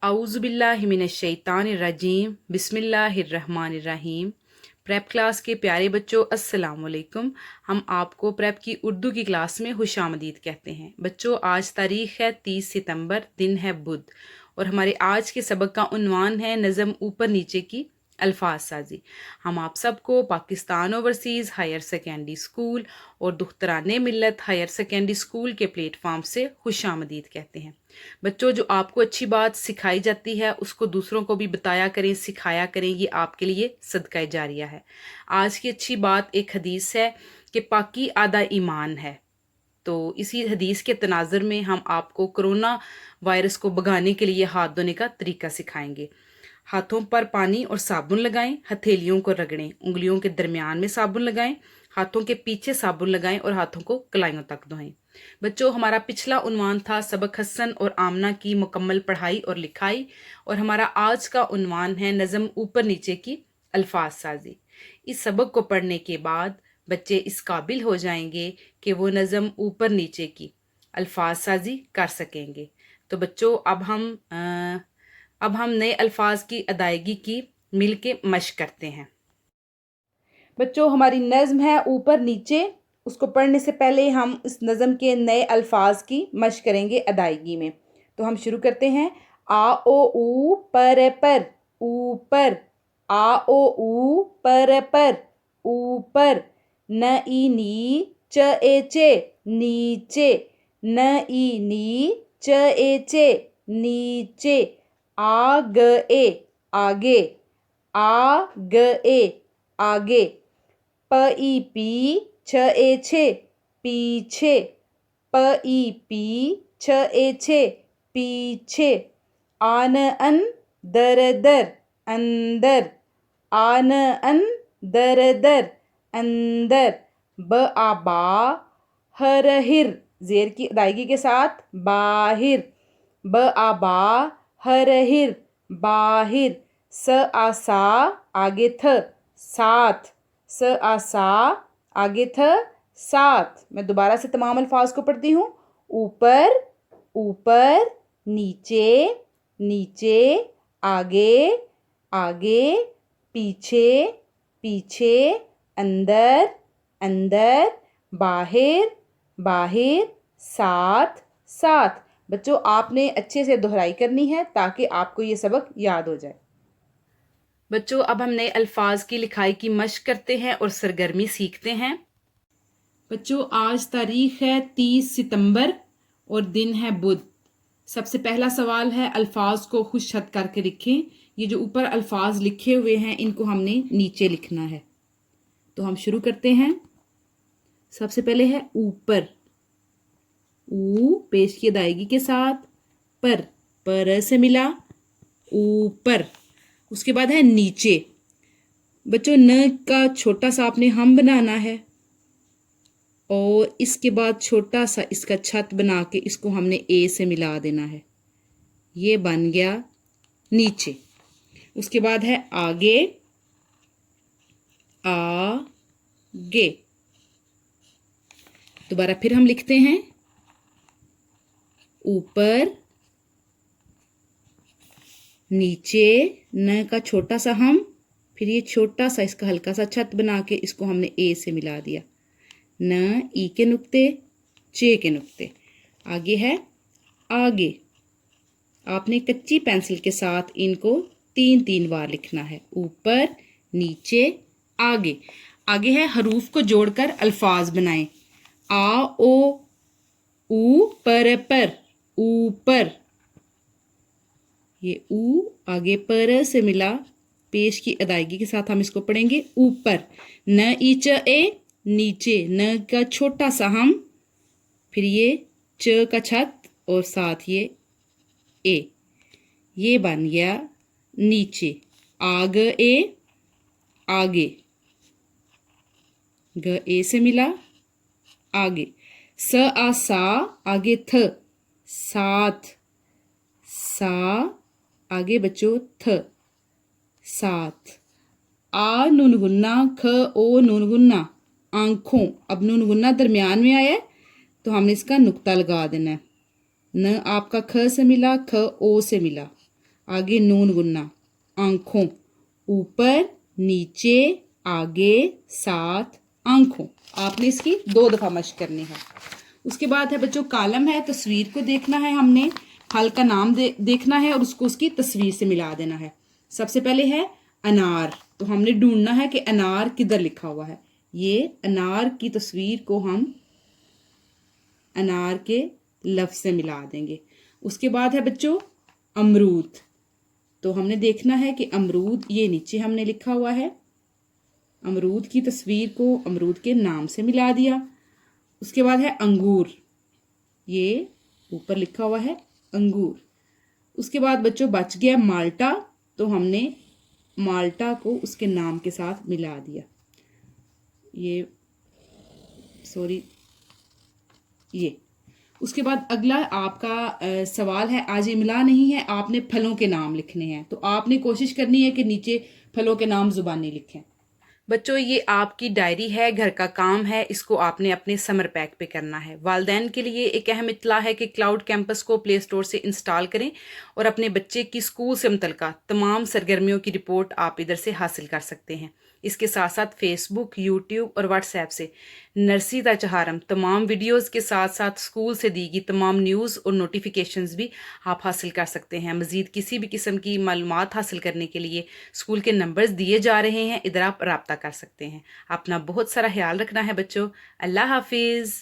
औज़ुबिल्लाहिमिनश्शैतानिर्रजीम बिस्मिल्लाहिर्रहमानिर्रहीम। Prep class के प्यारे बच्चों, अस्सलाम वालेकुम। हम आपको प्रेप की उर्दू की क्लास में खुशामदीद कहते हैं। बच्चों, आज तारीख़ है 30 सितंबर, दिन है बुध, और हमारे आज के सबक का उन्वान है नज़म ऊपर नीचे की अल्फाज साजी। हम आप सबको Pakistan overseas higher secondary school और Dukhtaran Millat higher secondary school के प्लेटफॉर्म से खुशामदीद कहते हैं। बच्चों, जो आपको अच्छी बात सिखाई जाती है उसको दूसरों को भी बताया करें, सिखाया करें। ये आपके लिए सदका जारिया है। आज की अच्छी बात एक हदीस है कि पाकी आधा ईमान है। तो इसी हदीस के तनाज़ुर में हम आपको कोरोना वायरस को भगाने के लिए हाथ धोने का तरीका सिखाएंगे। हाथों पर पानी और साबुन लगाएं, हथेलियों को रगड़ें, उंगलियों के दरमियान में साबुन लगाएं, हाथों के पीछे साबुन लगाएं और हाथों को कलाइयों तक धोएं। बच्चों, हमारा पिछला उन्वान था सबक हसन और आमना की मुकम्मल पढ़ाई और लिखाई, और हमारा आज का उन्वान है नज़म ऊपर नीचे की अल्फाज साजी। इस सबक को पढ़ने के बाद बच्चे इस काबिल हो जाएंगे कि वो नज़म ऊपर नीचे की अल्फाज साजी कर सकेंगे। तो बच्चों, अब हम नए अल्फाज की अदायगी की मिल के मश्क करते हैं। बच्चों, हमारी नज़्म है ऊपर नीचे। उसको पढ़ने से पहले हम इस नज़म के नए अल्फाज की मश्क करेंगे अदायगी में। तो हम शुरू करते हैं। आ ओ ऊ पर ऊपर, आ ओ ऊ पर ऊपर, न ई नी च ए चे नीचे, न ई नी च ए चे नीचे, आ ग ए आगे, आ ग ए आगे, प ई पी छ ए छे पीछे, प ई पी छ ए छे पीछे, आन अन दर दर अंदर, आन अन दर दर अंदर, ब आ बा हर हिर, जेर की अदायगी के साथ बाहिर, ब आ बा हर हिर बाहिर, स आ सा आगे थ साथ, स आ सा आगे थ साथ। मैं दोबारा से तमाम अल्फाज को पढ़ती हूँ। ऊपर ऊपर, नीचे नीचे, आगे आगे, पीछे पीछे, अंदर अंदर, बाहिर बाहिर, साथ साथ। बच्चों, आपने अच्छे से दोहराई करनी है ताकि आपको ये सबक याद हो जाए। बच्चों, अब हम नए अल्फाज की लिखाई की मश्क करते हैं और सरगर्मी सीखते हैं। बच्चों, आज तारीख है 30 सितंबर और दिन है बुध। सबसे पहला सवाल है, अल्फाज को खुशखत करके लिखें। ये जो ऊपर अल्फाज लिखे हुए हैं इनको हमने नीचे लिखना है। तो हम शुरू करते हैं। सबसे पहले है ऊपर, ऊ पेश की अदायगी के साथ, पर से मिला, ऊपर। उसके बाद है नीचे। बच्चों, न का छोटा सा आपने हम बनाना है और इसके बाद छोटा सा इसका छत बना के इसको हमने ए से मिला देना है। ये बन गया नीचे। उसके बाद है आगे, आगे। दोबारा फिर हम लिखते हैं ऊपर, नीचे, न का छोटा सा हम, फिर ये छोटा सा इसका हल्का सा छत बना के इसको हमने ए से मिला दिया। न, ई के नुक्ते, चे के नुक्ते। आगे है आगे। आपने कच्ची पेंसिल के साथ इनको 3 बार लिखना है। ऊपर, नीचे, आगे। आगे है हरूफ को जोड़कर अल्फाज बनाएं। आ ओ ऊ पर ऊपर। ये ऊ आगे पर से मिला, पेश की अदायगी के साथ हम इसको पढ़ेंगे ऊपर। न ई च ए नीचे, न का छोटा सा हम, फिर ये च का छत और साथ ये ए। ये बन गया नीचे। आग ए आगे, ग ए से मिला, आगे। स आ सा आगे थ साथ, सा आगे बच्चों थ साथ। आ नून गुन्ना, ख ओ नून गुन्ना आंखों। अब नून गुन्ना दरमियान में आया है तो हमने इसका नुक्ता लगा देना है। न आपका ख से मिला, ख ओ से मिला। आगे नून गुन्ना, आंखों, ऊपर नीचे आगे साथ आंखों। आपने इसकी 2 दफ़ा मश्क करनी है। उसके बाद है बच्चों कालम है, तस्वीर को देखना है हमने, फल का नाम देखना है और उसको उसकी तस्वीर से मिला देना है। सबसे पहले है अनार, तो हमने ढूंढना है कि अनार किधर लिखा हुआ है। ये अनार की तस्वीर को हम अनार के लफ्ज़ से मिला देंगे। उसके बाद है बच्चों अमरूद, तो हमने देखना है कि अमरूद ये नीचे हमने लिखा हुआ है, अमरूद की तस्वीर को अमरूद के नाम से मिला दिया। उसके बाद है अंगूर, ये ऊपर लिखा हुआ है अंगूर। उसके बाद बच्चों बच गया माल्टा, तो हमने माल्टा को उसके नाम के साथ मिला दिया। ये सॉरी ये। उसके बाद अगला आपका सवाल है, आज इमला नहीं है, आपने फलों के नाम लिखने हैं। तो आपने कोशिश करनी है कि नीचे फलों के नाम जुबानी लिखें। बच्चों ये आपकी डायरी है, घर का काम है, इसको आपने अपने समर पैक पे करना है। वालिदैन के लिए एक अहम इत्तला है कि क्लाउड कैंपस को प्ले स्टोर से इंस्टॉल करें और अपने बच्चे की स्कूल से मुतल्लिका तमाम सरगर्मियों की रिपोर्ट आप इधर से हासिल कर सकते हैं। इसके साथ साथ फेसबुक, यूट्यूब और व्हाट्सएप से नर्सरी ता चहारम तमाम वीडियोज़ के साथ साथ स्कूल से दी गई तमाम न्यूज़ और नोटिफिकेशंस भी आप हासिल कर सकते हैं। मज़ीद किसी भी किस्म की मालूमात हासिल करने के लिए स्कूल के नंबर्स दिए जा रहे हैं, इधर आप रब्ता कर सकते हैं। अपना बहुत सारा ख्याल रखना है बच्चों। अल्लाह हाफिज़।